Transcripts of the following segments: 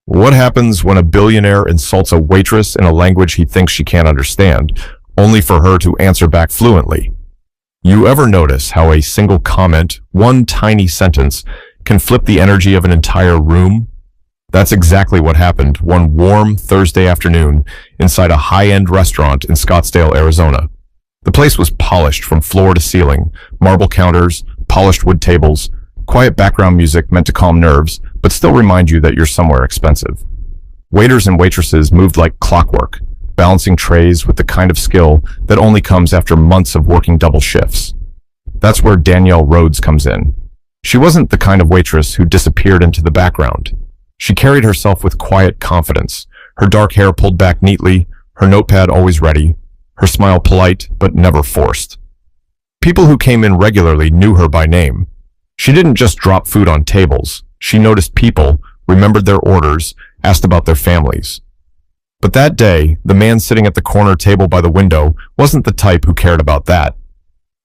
What happens when a billionaire insults a waitress in a language he thinks she can't understand, only for her to answer back fluently? You ever notice how a single comment, one tiny sentence, can flip the energy of an entire room? That's exactly what happened one warm Thursday afternoon inside a high-end restaurant in Scottsdale, Arizona. The place was polished from floor to ceiling, marble counters, polished wood tables, quiet background music meant to calm nerves, but still remind you that you're somewhere expensive. Waiters and waitresses moved like clockwork, balancing trays with the kind of skill that only comes after months of working double shifts. That's where Danielle Rhodes comes in. She wasn't the kind of waitress who disappeared into the background. She carried herself with quiet confidence, her dark hair pulled back neatly, her notepad always ready, her smile polite but never forced. People who came in regularly knew her by name. She didn't just drop food on tables. She noticed people, remembered their orders, asked about their families. But that day, the man sitting at the corner table by the window wasn't the type who cared about that.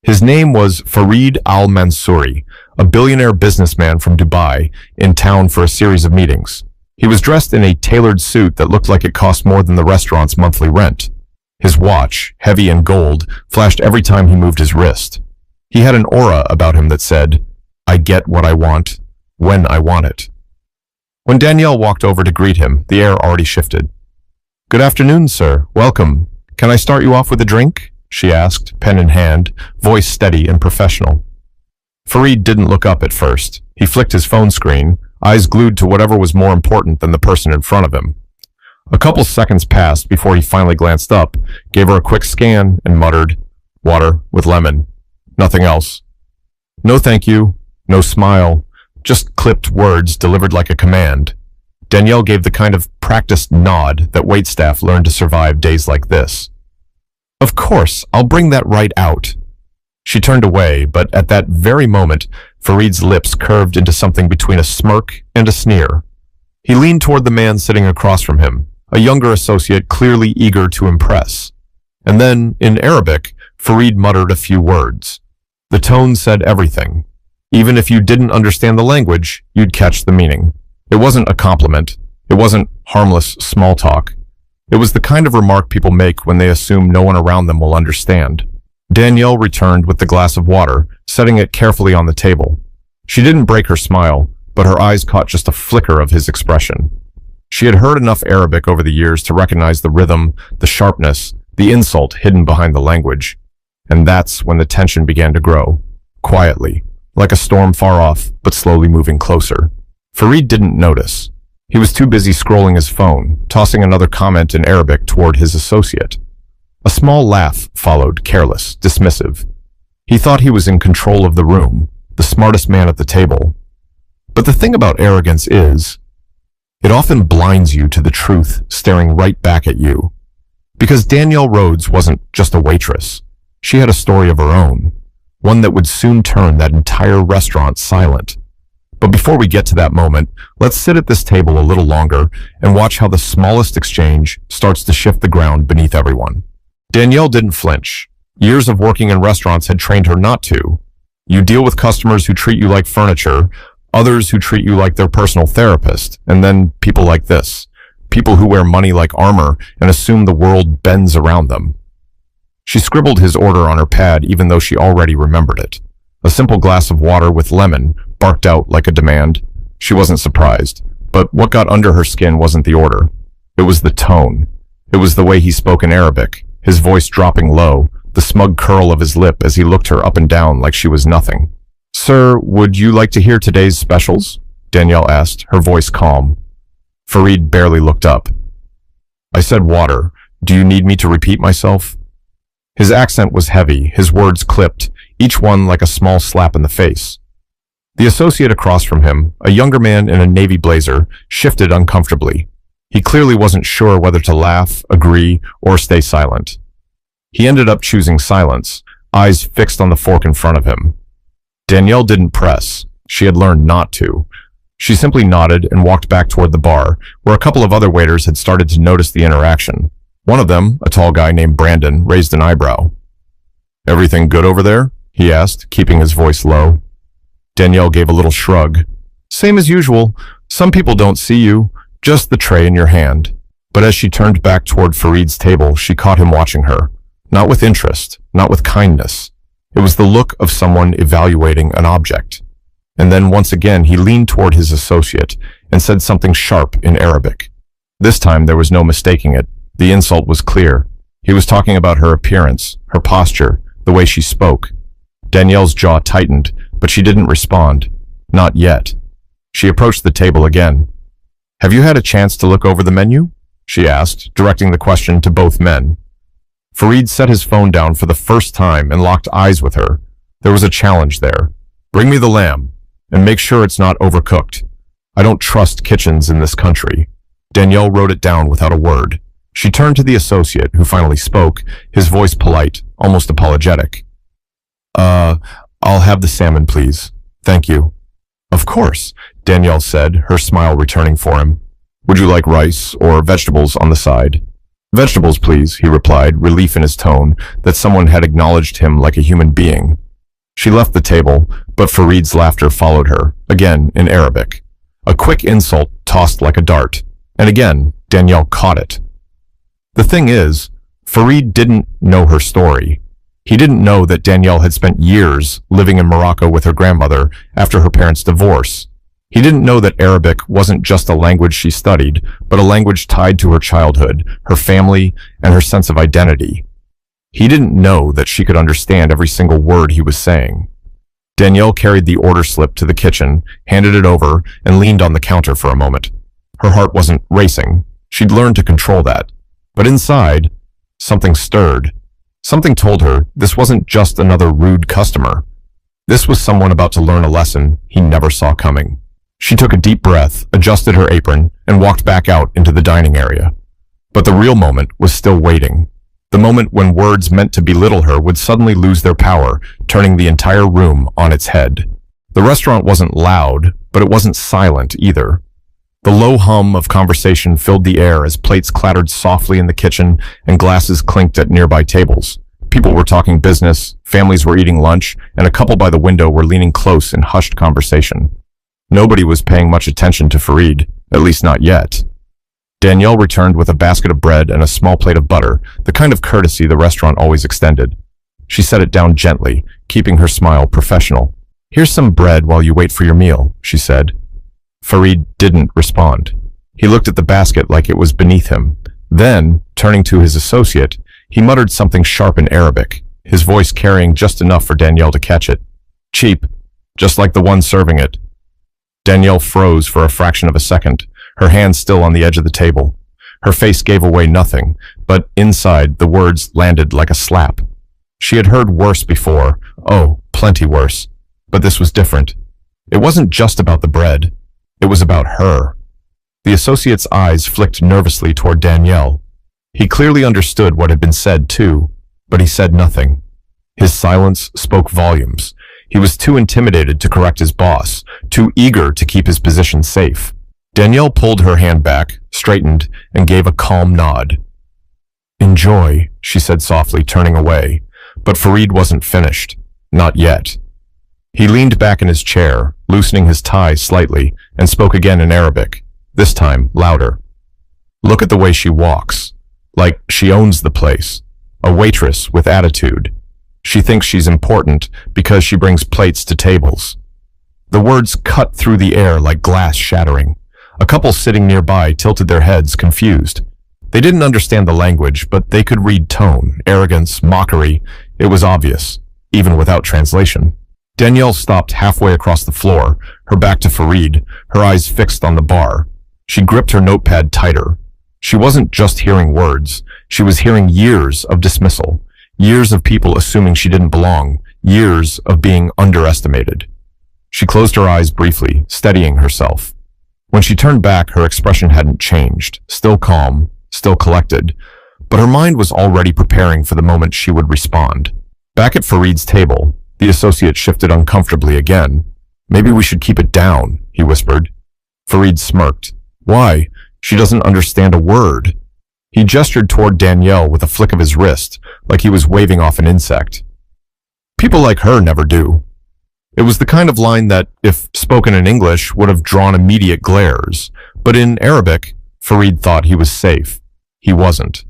His name was Fareed Al-Mansouri, a billionaire businessman from Dubai, in town for a series of meetings. He was dressed in a tailored suit that looked like it cost more than the restaurant's monthly rent. His watch, heavy in gold, flashed every time he moved his wrist. He had an aura about him that said, "I get what I want, when I want it." When Danielle walked over to greet him, the air already shifted. "Good afternoon, sir. Welcome. Can I start you off with a drink?" she asked, pen in hand, voice steady and professional. Fareed didn't look up at first. He flicked his phone screen, eyes glued to whatever was more important than the person in front of him. A couple seconds passed before he finally glanced up, gave her a quick scan, and muttered, "Water with lemon." Nothing else. No thank you, no smile, just clipped words delivered like a command. Danielle gave the kind of practiced nod that waitstaff learned to survive days like this. "Of course, I'll bring that right out." She turned away, but at that very moment, Fareed's lips curved into something between a smirk and a sneer. He leaned toward the man sitting across from him, a younger associate clearly eager to impress. And then, in Arabic, Fareed muttered a few words. The tone said everything. Even if you didn't understand the language, you'd catch the meaning. It wasn't a compliment. It wasn't harmless small talk. It was the kind of remark people make when they assume no one around them will understand. Danielle returned with the glass of water, setting it carefully on the table. She didn't break her smile, but her eyes caught just a flicker of his expression. She had heard enough Arabic over the years to recognize the rhythm, the sharpness, the insult hidden behind the language. And that's when the tension began to grow, quietly, like a storm far off, but slowly moving closer. Fareed didn't notice. He was too busy scrolling his phone, tossing another comment in Arabic toward his associate. A small laugh followed, careless, dismissive. He thought he was in control of the room, the smartest man at the table. But the thing about arrogance is, it often blinds you to the truth staring right back at you. Because Danielle Rhodes wasn't just a waitress. She had a story of her own, one that would soon turn that entire restaurant silent. But before we get to that moment, let's sit at this table a little longer and watch how the smallest exchange starts to shift the ground beneath everyone. Danielle didn't flinch. Years of working in restaurants had trained her not to. You deal with customers who treat you like furniture, others who treat you like their personal therapist, and then people like this. People who wear money like armor and assume the world bends around them. She scribbled his order on her pad even though she already remembered it. A simple glass of water with lemon barked out like a demand. She wasn't surprised, but what got under her skin wasn't the order. It was the tone. It was the way he spoke in Arabic, his voice dropping low, the smug curl of his lip as he looked her up and down like she was nothing. "Sir, would you like to hear today's specials?" Danielle asked, her voice calm. Fareed barely looked up. "I said water. Do you need me to repeat myself?" His accent was heavy, his words clipped, each one like a small slap in the face. The associate across from him, a younger man in a navy blazer, shifted uncomfortably. He clearly wasn't sure whether to laugh, agree, or stay silent. He ended up choosing silence, eyes fixed on the fork in front of him. Danielle didn't press. She had learned not to. She simply nodded and walked back toward the bar, where a couple of other waiters had started to notice the interaction. One of them, a tall guy named Brandon, raised an eyebrow. "Everything good over there?" he asked, keeping his voice low. Danielle gave a little shrug. "Same as usual. Some people don't see you. Just the tray in your hand. But as she turned back toward Farid's table, she caught him watching her. Not with interest, not with kindness. It was the look of someone evaluating an object. And then once again, he leaned toward his associate and said something sharp in Arabic. This time there was no mistaking it. The insult was clear. He was talking about her appearance, her posture, the way she spoke. Danielle's jaw tightened, but she didn't respond. Not yet. She approached the table again. "Have you had a chance to look over the menu?" she asked, directing the question to both men. Farid set his phone down for the first time and locked eyes with her. There was a challenge there. "Bring me the lamb, and make sure it's not overcooked. I don't trust kitchens in this country." Danielle wrote it down without a word. She turned to the associate, who finally spoke, his voice polite, almost apologetic. I'll have the salmon, please. Thank you." "Of course," Danielle said, her smile returning for him. "Would you like rice or vegetables on the side?" "Vegetables, please," he replied, relief in his tone that someone had acknowledged him like a human being. She left the table, but Farid's laughter followed her, again in Arabic. A quick insult tossed like a dart, and again, Danielle caught it. The thing is, Farid didn't know her story. He didn't know that Danielle had spent years living in Morocco with her grandmother after her parents' divorce. He didn't know that Arabic wasn't just a language she studied, but a language tied to her childhood, her family, and her sense of identity. He didn't know that she could understand every single word he was saying. Danielle carried the order slip to the kitchen, handed it over, and leaned on the counter for a moment. Her heart wasn't racing. She'd learned to control that. But inside, something stirred. Something told her this wasn't just another rude customer. This was someone about to learn a lesson he never saw coming. She took a deep breath, adjusted her apron, and walked back out into the dining area. But the real moment was still waiting. The moment when words meant to belittle her would suddenly lose their power, turning the entire room on its head. The restaurant wasn't loud, but it wasn't silent either. The low hum of conversation filled the air as plates clattered softly in the kitchen and glasses clinked at nearby tables. People were talking business, families were eating lunch, and a couple by the window were leaning close in hushed conversation. Nobody was paying much attention to Farid, at least not yet. Danielle returned with a basket of bread and a small plate of butter, the kind of courtesy the restaurant always extended. She set it down gently, keeping her smile professional. "Here's some bread while you wait for your meal," she said. Farid didn't respond. He looked at the basket like it was beneath him. Then, turning to his associate, he muttered something sharp in Arabic, his voice carrying just enough for Danielle to catch it. "Cheap, just like the one serving it." Danielle froze for a fraction of a second, her hand still on the edge of the table. Her face gave away nothing, but inside the words landed like a slap. She had heard worse before, oh, plenty worse, but this was different. It wasn't just about the bread. It was about her. The associate's eyes flicked nervously toward Danielle. He clearly understood what had been said, too, but he said nothing. His silence spoke volumes. He was too intimidated to correct his boss, too eager to keep his position safe. Danielle pulled her hand back, straightened, and gave a calm nod. "Enjoy," she said softly, turning away. But Farid wasn't finished. Not yet. He leaned back in his chair, loosening his tie slightly, and spoke again in Arabic, this time louder. "Look at the way she walks. Like she owns the place. A waitress with attitude. She thinks she's important because she brings plates to tables." The words cut through the air like glass shattering. A couple sitting nearby tilted their heads, confused. They didn't understand the language, but they could read tone, arrogance, mockery. It was obvious, even without translation. Danielle stopped halfway across the floor, her back to Farid, her eyes fixed on the bar. She gripped her notepad tighter. She wasn't just hearing words. She was hearing years of dismissal, years of people assuming she didn't belong, years of being underestimated. She closed her eyes briefly, steadying herself. When she turned back, her expression hadn't changed, still calm, still collected, but her mind was already preparing for the moment she would respond. Back at Farid's table, the associate shifted uncomfortably again. "Maybe we should keep it down," he whispered. Farid smirked. "Why? She doesn't understand a word." He gestured toward Danielle with a flick of his wrist, like he was waving off an insect. "People like her never do." It was the kind of line that, if spoken in English, would have drawn immediate glares, But in Arabic, Farid thought he was safe. He wasn't.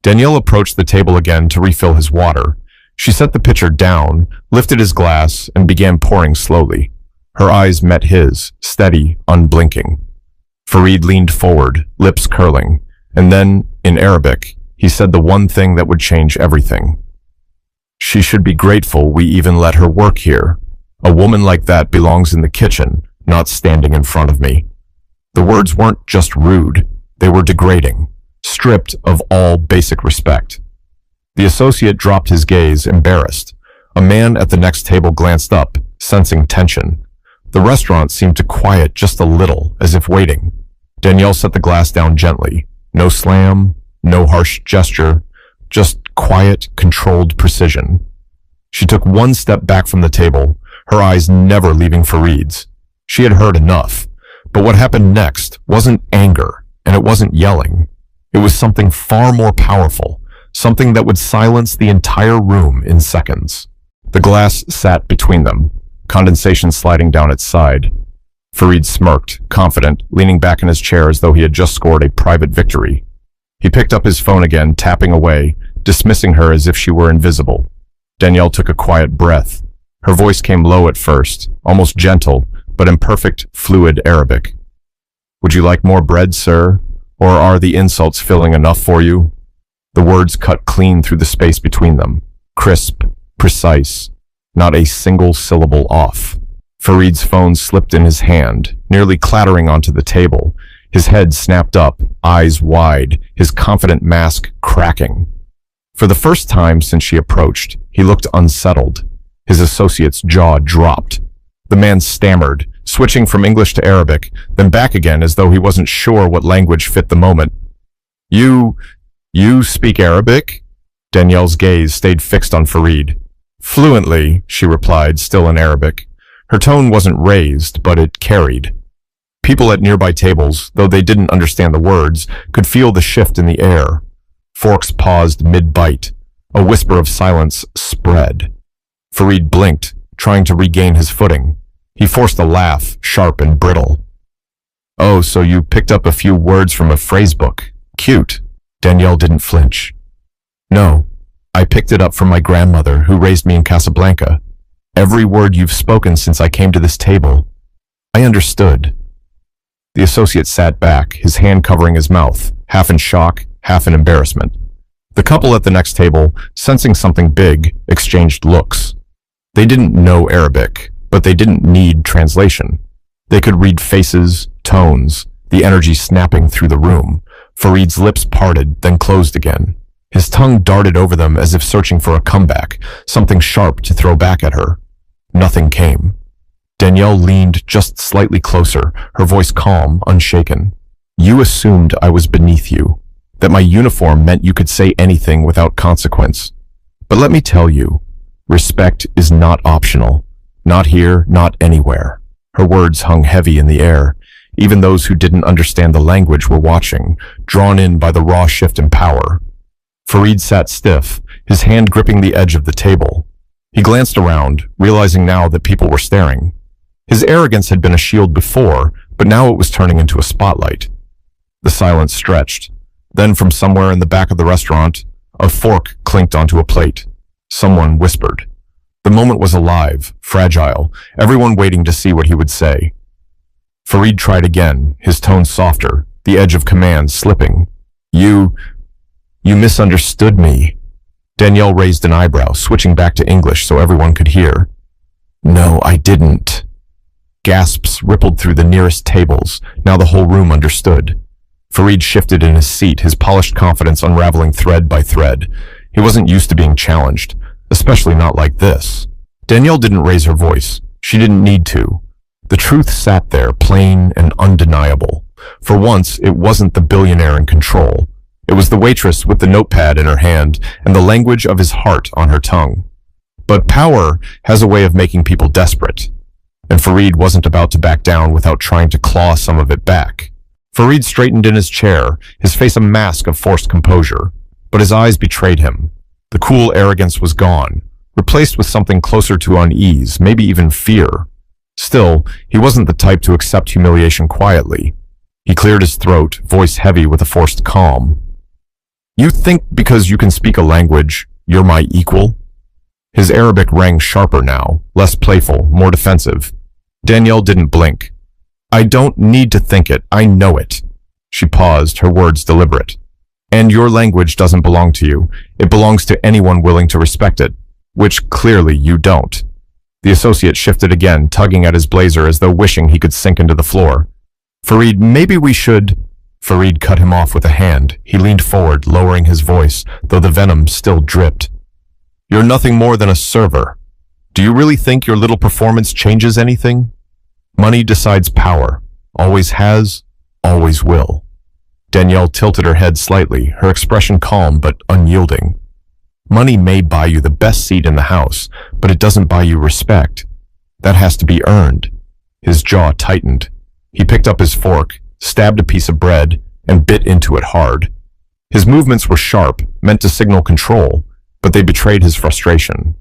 Danielle approached the table again to refill his water. She set the pitcher down, lifted his glass, and began pouring slowly. Her eyes met his, steady, unblinking. Farid leaned forward, lips curling, and then, in Arabic, he said the one thing that would change everything. She should be grateful we even let her work here. A woman like that belongs in the kitchen, not standing in front of me. The words weren't just rude, they were degrading, stripped of all basic respect. The associate dropped his gaze, embarrassed. A man at the next table glanced up, sensing tension. The restaurant seemed to quiet just a little, as if waiting. Danielle set the glass down gently. No slam, no harsh gesture, just quiet, controlled precision. She took one step back from the table, her eyes never leaving Farid's. She had heard enough. But what happened next wasn't anger, and it wasn't yelling. It was something far more powerful, something that would silence the entire room in seconds. The glass sat between them, condensation sliding down its side. Farid smirked, confident, leaning back in his chair as though he had just scored a private victory. He picked up his phone again, tapping away, dismissing her as if she were invisible. Danielle took a quiet breath. Her voice came low at first, almost gentle, but in perfect, fluid Arabic. "Would you like more bread, sir? Or are the insults filling enough for you?" The words cut clean through the space between them. Crisp, precise, not a single syllable off. Farid's phone slipped in his hand, nearly clattering onto the table. His head snapped up, eyes wide, his confident mask cracking. For the first time since she approached, he looked unsettled. His associate's jaw dropped. The man stammered, switching from English to Arabic, then back again as though he wasn't sure what language fit the moment. You speak Arabic?" Danielle's gaze stayed fixed on Farid. "Fluently," she replied, still in Arabic. Her tone wasn't raised, but it carried. People at nearby tables, though they didn't understand the words, could feel the shift in the air. Forks paused mid-bite. A whisper of silence spread. Farid blinked, trying to regain his footing. He forced a laugh, sharp and brittle. "Oh, so you picked up a few words from a phrase book. Cute." Danielle didn't flinch. "No, I picked it up from my grandmother, who raised me in Casablanca. Every word you've spoken since I came to this table. I understood." The associate sat back, his hand covering his mouth, half in shock, half in embarrassment. The couple at the next table, sensing something big, exchanged looks. They didn't know Arabic, but they didn't need translation. They could read faces, tones, the energy snapping through the room. Farid's lips parted, then closed again. His tongue darted over them as if searching for a comeback, something sharp to throw back at her. Nothing came. Danielle leaned just slightly closer, her voice calm, unshaken. "You assumed I was beneath you, that my uniform meant you could say anything without consequence. But let me tell you, respect is not optional. Not here, not anywhere." Her words hung heavy in the air. Even those who didn't understand the language were watching, drawn in by the raw shift in power. Farid sat stiff, his hand gripping the edge of the table. He glanced around, realizing now that people were staring. His arrogance had been a shield before, but now it was turning into a spotlight. The silence stretched. Then from somewhere in the back of the restaurant, a fork clinked onto a plate. Someone whispered. The moment was alive, fragile, everyone waiting to see what he would say. Farid tried again, his tone softer, the edge of command slipping. You misunderstood me." Danielle raised an eyebrow, switching back to English so everyone could hear. "No, I didn't." Gasps rippled through the nearest tables. Now the whole room understood. Farid shifted in his seat, his polished confidence unraveling thread by thread. He wasn't used to being challenged, especially not like this. Danielle didn't raise her voice. She didn't need to. The truth sat there, plain and undeniable. For once, it wasn't the billionaire in control. It was the waitress with the notepad in her hand and the language of his heart on her tongue. But power has a way of making people desperate. And Farid wasn't about to back down without trying to claw some of it back. Farid straightened in his chair, his face a mask of forced composure. But his eyes betrayed him. The cool arrogance was gone, replaced with something closer to unease, maybe even fear. Still, he wasn't the type to accept humiliation quietly. He cleared his throat, voice heavy with a forced calm. You think because you can speak a language, you're my equal? His Arabic rang sharper now, less playful, more defensive. Danielle didn't blink. I don't need to think it, I know it. She paused, her words deliberate. And your language doesn't belong to you. It belongs to anyone willing to respect it, which clearly you don't. The associate shifted again, tugging at his blazer as though wishing he could sink into the floor. Farid, maybe we should... Farid cut him off with a hand. He leaned forward, lowering his voice, though the venom still dripped. You're nothing more than a server. Do you really think your little performance changes anything? Money decides power. Always has, always will. Danielle tilted her head slightly, her expression calm but unyielding. Money may buy you the best seat in the house, but it doesn't buy you respect. That has to be earned. His jaw tightened. He picked up his fork, stabbed a piece of bread, and bit into it hard. His movements were sharp, meant to signal control, but they betrayed his frustration.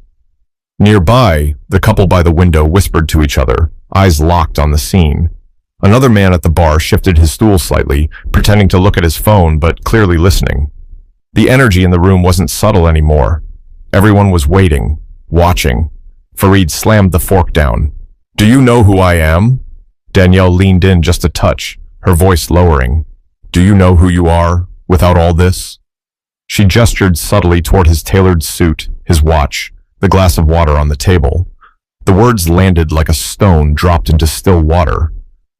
Nearby, the couple by the window whispered to each other, eyes locked on the scene. Another man at the bar shifted his stool slightly, pretending to look at his phone but clearly listening. The energy in the room wasn't subtle anymore. Everyone was waiting, watching. Farid slammed the fork down. Do you know who I am? Danielle leaned in just a touch, her voice lowering. Do you know who you are, without all this? She gestured subtly toward his tailored suit, his watch, the glass of water on the table. The words landed like a stone dropped into still water.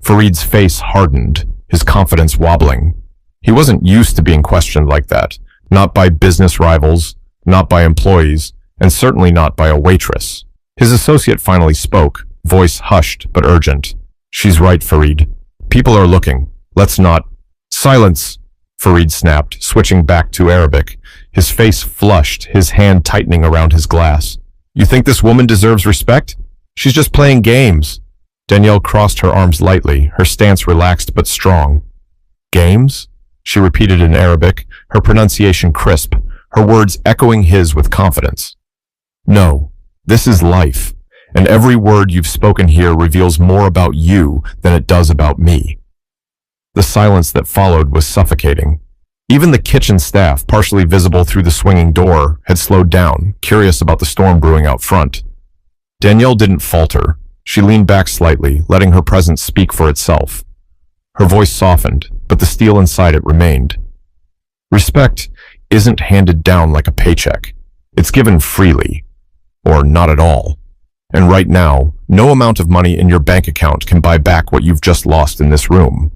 Farid's face hardened, his confidence wobbling. He wasn't used to being questioned like that, not by business rivals, not by employees, and certainly not by a waitress. His associate finally spoke, voice hushed but urgent. She's right, Farid. People are looking. Let's not... Silence! Farid snapped, switching back to Arabic. His face flushed, his hand tightening around his glass. You think this woman deserves respect? She's just playing games. Danielle crossed her arms lightly, her stance relaxed but strong. Games? She repeated in Arabic, her pronunciation crisp, her words echoing his with confidence. No, this is life, and every word you've spoken here reveals more about you than it does about me. The silence that followed was suffocating. Even the kitchen staff, partially visible through the swinging door, had slowed down, curious about the storm brewing out front. Danielle didn't falter. She leaned back slightly, letting her presence speak for itself. Her voice softened, but the steel inside it remained. Respect isn't handed down like a paycheck. It's given freely, or not at all. And right now, no amount of money in your bank account can buy back what you've just lost in this room.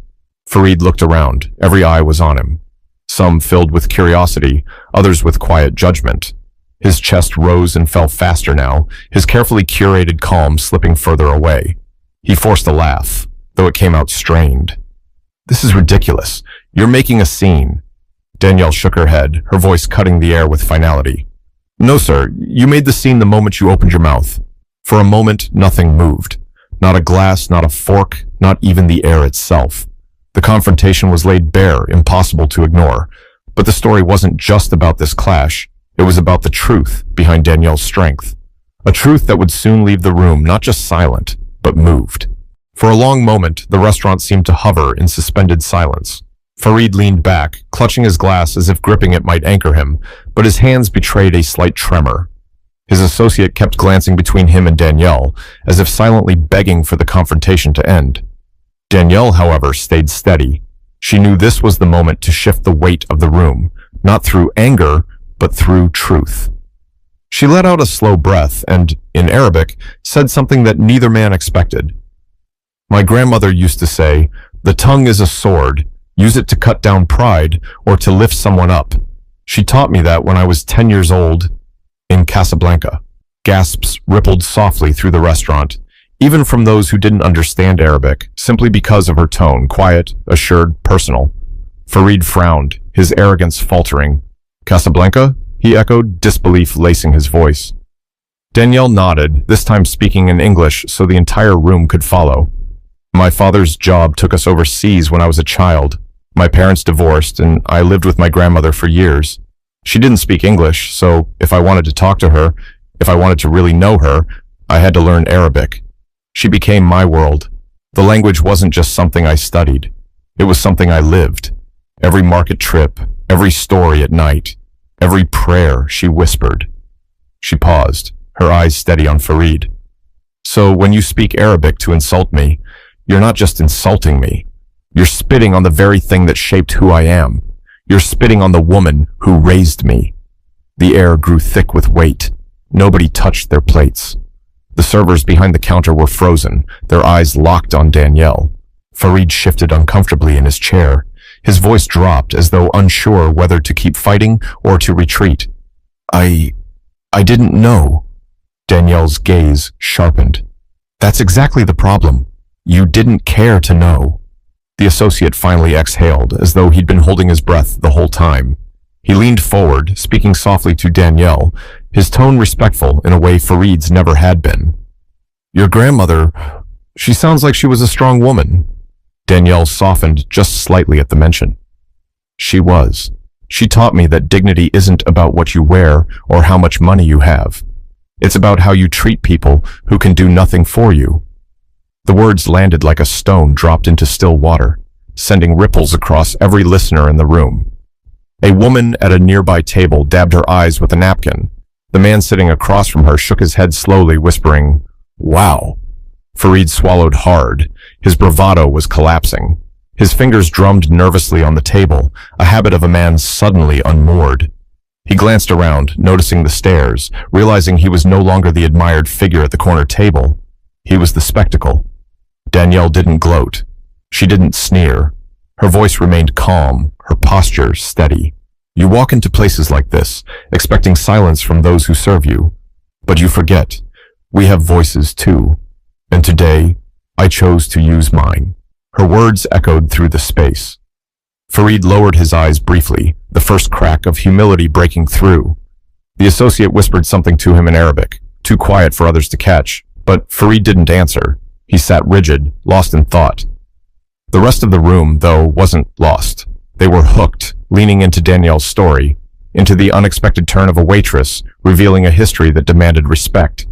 Farid looked around. Every eye was on him. Some filled with curiosity, others with quiet judgment. His chest rose and fell faster now, his carefully curated calm slipping further away. He forced a laugh, though it came out strained. This is ridiculous. You're making a scene. Danielle shook her head, her voice cutting the air with finality. No, sir. You made the scene the moment you opened your mouth. For a moment, nothing moved. Not a glass, not a fork, not even the air itself. The confrontation was laid bare, impossible to ignore. But the story wasn't just about this clash. It was about the truth behind Danielle's strength. A truth that would soon leave the room not just silent, but moved. For a long moment, the restaurant seemed to hover in suspended silence. Farid leaned back, clutching his glass as if gripping it might anchor him, but his hands betrayed a slight tremor. His associate kept glancing between him and Danielle, as if silently begging for the confrontation to end. Danielle, however, stayed steady. She knew this was the moment to shift the weight of the room, not through anger, but through truth. She let out a slow breath and, in Arabic, said something that neither man expected. My grandmother used to say, the tongue is a sword, use it to cut down pride or to lift someone up. She taught me that when I was 10 years old in Casablanca. Gasps rippled softly through the restaurant, even from those who didn't understand Arabic, simply because of her tone, quiet, assured, personal. Farid frowned, his arrogance faltering. Casablanca? He echoed, disbelief lacing his voice. Danielle nodded, this time speaking in English so the entire room could follow. My father's job took us overseas when I was a child. My parents divorced, and I lived with my grandmother for years. She didn't speak English, so if I wanted to talk to her, if I wanted to really know her, I had to learn Arabic. She became my world. The language wasn't just something I studied. It was something I lived. Every market trip, every story at night, every prayer, she whispered. She paused, her eyes steady on Farid. So when you speak Arabic to insult me, you're not just insulting me. You're spitting on the very thing that shaped who I am. You're spitting on the woman who raised me. The air grew thick with weight. Nobody touched their plates. The servers behind the counter were frozen, their eyes locked on Danielle. Farid shifted uncomfortably in his chair. His voice dropped as though unsure whether to keep fighting or to retreat. I didn't know. Danielle's gaze sharpened. That's exactly the problem. You didn't care to know. The associate finally exhaled, as though he'd been holding his breath the whole time. He leaned forward, speaking softly to Danielle, his tone respectful in a way Farid's never had been. Your grandmother, she sounds like she was a strong woman. Danielle softened just slightly at the mention. She was. She taught me that dignity isn't about what you wear or how much money you have. It's about how you treat people who can do nothing for you. The words landed like a stone dropped into still water, sending ripples across every listener in the room. A woman at a nearby table dabbed her eyes with a napkin. The man sitting across from her shook his head slowly, whispering, "Wow." Farid swallowed hard. His bravado was collapsing. His fingers drummed nervously on the table, a habit of a man suddenly unmoored. He glanced around, noticing the stares, realizing he was no longer the admired figure at the corner table. He was the spectacle. Danielle didn't gloat. She didn't sneer. Her voice remained calm, her posture steady. You walk into places like this, expecting silence from those who serve you. But you forget, we have voices too. And today, I chose to use mine. Her words echoed through the space. Farid lowered his eyes briefly, the first crack of humility breaking through. The associate whispered something to him in Arabic, too quiet for others to catch, but Farid didn't answer. He sat rigid, lost in thought. The rest of the room, though, wasn't lost. They were hooked, leaning into Danielle's story, into the unexpected turn of a waitress, revealing a history that demanded respect.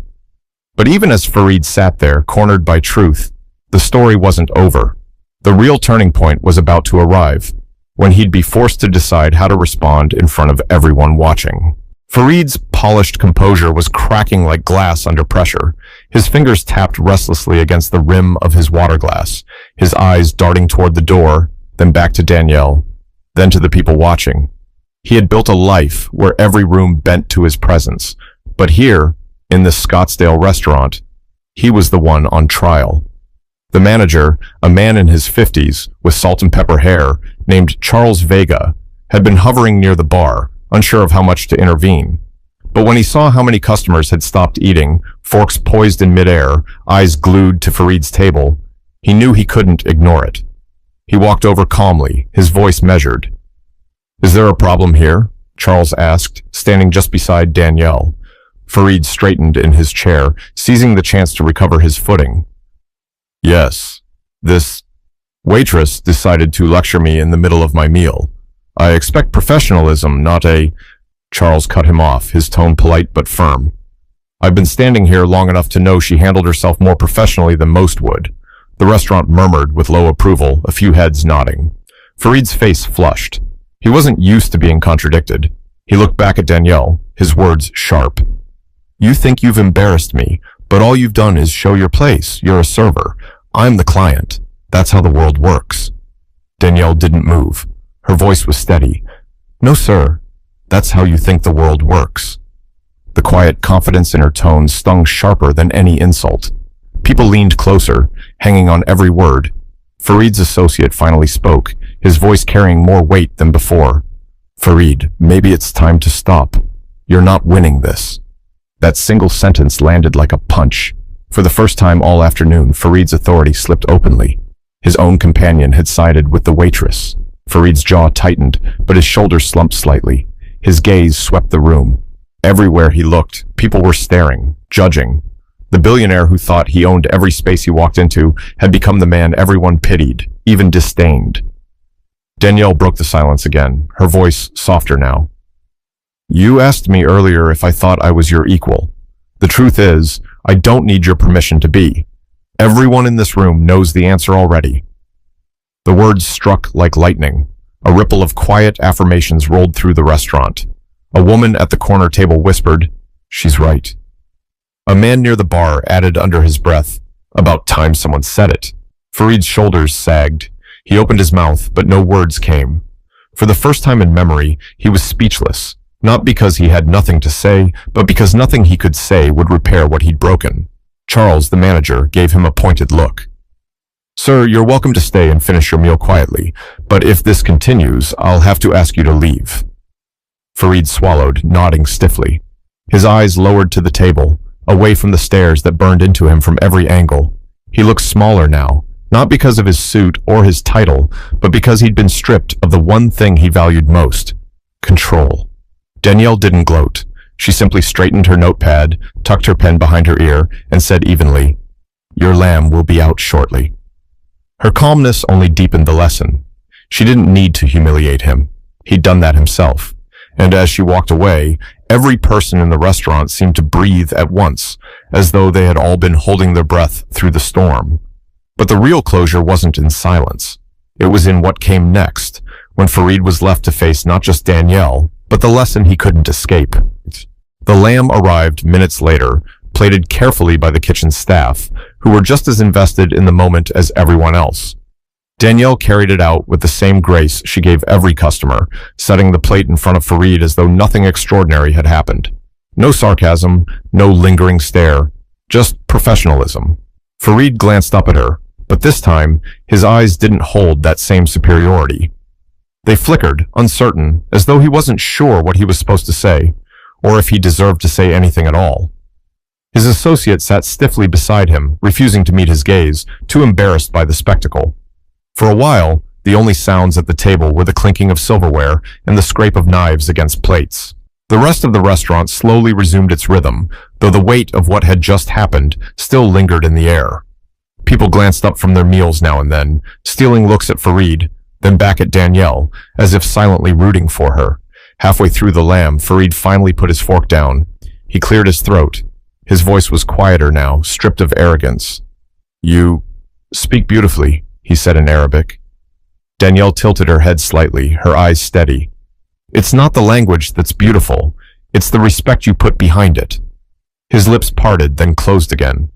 But even as Farid sat there, cornered by truth, the story wasn't over. The real turning point was about to arrive, when he'd be forced to decide how to respond in front of everyone watching. Farid's polished composure was cracking like glass under pressure. His fingers tapped restlessly against the rim of his water glass, his eyes darting toward the door, then back to Danielle, then to the people watching. He had built a life where every room bent to his presence, but here, in this Scottsdale restaurant, he was the one on trial. The manager, a man in his 50s with salt and pepper hair, named Charles Vega, had been hovering near the bar, unsure of how much to intervene. But when he saw how many customers had stopped eating, forks poised in midair, eyes glued to Farid's table, he knew he couldn't ignore it. He walked over calmly, his voice measured. "Is there a problem here?" Charles asked, standing just beside Danielle. Farid straightened in his chair, seizing the chance to recover his footing. "Yes, this waitress decided to lecture me in the middle of my meal. I expect professionalism, not a—" Charles cut him off, his tone polite but firm. "I've been standing here long enough to know she handled herself more professionally than most would." The restaurant murmured with low approval, a few heads nodding. Farid's face flushed. He wasn't used to being contradicted. He looked back at Danielle, his words sharp. "You think you've embarrassed me, but all you've done is show your place. You're a server. I'm the client. That's how the world works." Danielle didn't move. Her voice was steady. "No, sir. That's how you think the world works." The quiet confidence in her tone stung sharper than any insult. People leaned closer, hanging on every word. Farid's associate finally spoke, his voice carrying more weight than before. "Farid, maybe it's time to stop. You're not winning this." That single sentence landed like a punch. For the first time all afternoon, Farid's authority slipped openly. His own companion had sided with the waitress. Farid's jaw tightened, but his shoulders slumped slightly. His gaze swept the room. Everywhere he looked, people were staring, judging. The billionaire who thought he owned every space he walked into had become the man everyone pitied, even disdained. Danielle broke the silence again, her voice softer now. "You asked me earlier if I thought I was your equal. The truth is, I don't need your permission to be. Everyone in this room knows the answer already." The words struck like lightning. A ripple of quiet affirmations rolled through the restaurant. A woman at the corner table whispered, "She's right." A man near the bar added under his breath, "About time someone said it." Farid's shoulders sagged. He opened his mouth, but no words came. For the first time in memory, he was speechless, not because he had nothing to say, but because nothing he could say would repair what he'd broken. Charles, the manager, gave him a pointed look. "Sir, you're welcome to stay and finish your meal quietly, but if this continues, I'll have to ask you to leave." Farid swallowed, nodding stiffly. His eyes lowered to the table, away from the stares that burned into him from every angle. He looked smaller now, not because of his suit or his title, but because he'd been stripped of the one thing he valued most: control. Danielle didn't gloat. She simply straightened her notepad, tucked her pen behind her ear, and said evenly, "Your lamb will be out shortly." Her calmness only deepened the lesson. She didn't need to humiliate him. He'd done that himself. And as she walked away, every person in the restaurant seemed to breathe at once, as though they had all been holding their breath through the storm. But the real closure wasn't in silence. It was in what came next, when Farid was left to face not just Danielle, but the lesson he couldn't escape. The lamb arrived minutes later, plated carefully by the kitchen staff, who were just as invested in the moment as everyone else. Danielle carried it out with the same grace she gave every customer, setting the plate in front of Farid as though nothing extraordinary had happened. No sarcasm, no lingering stare, just professionalism. Farid glanced up at her, but this time, his eyes didn't hold that same superiority. They flickered, uncertain, as though he wasn't sure what he was supposed to say, or if he deserved to say anything at all. His associate sat stiffly beside him, refusing to meet his gaze, too embarrassed by the spectacle. For a while, the only sounds at the table were the clinking of silverware and the scrape of knives against plates. The rest of the restaurant slowly resumed its rhythm, though the weight of what had just happened still lingered in the air. People glanced up from their meals now and then, stealing looks at Farid, then back at Danielle, as if silently rooting for her. Halfway through the lamb, Farid finally put his fork down. He cleared his throat. His voice was quieter now, stripped of arrogance. "You speak beautifully," he said in Arabic. Danielle tilted her head slightly, her eyes steady. "It's not the language that's beautiful. It's the respect you put behind it." His lips parted, then closed again.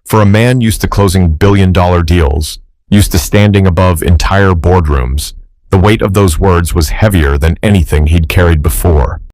For a man used to closing billion-dollar deals, used to standing above entire boardrooms, the weight of those words was heavier than anything he'd carried before.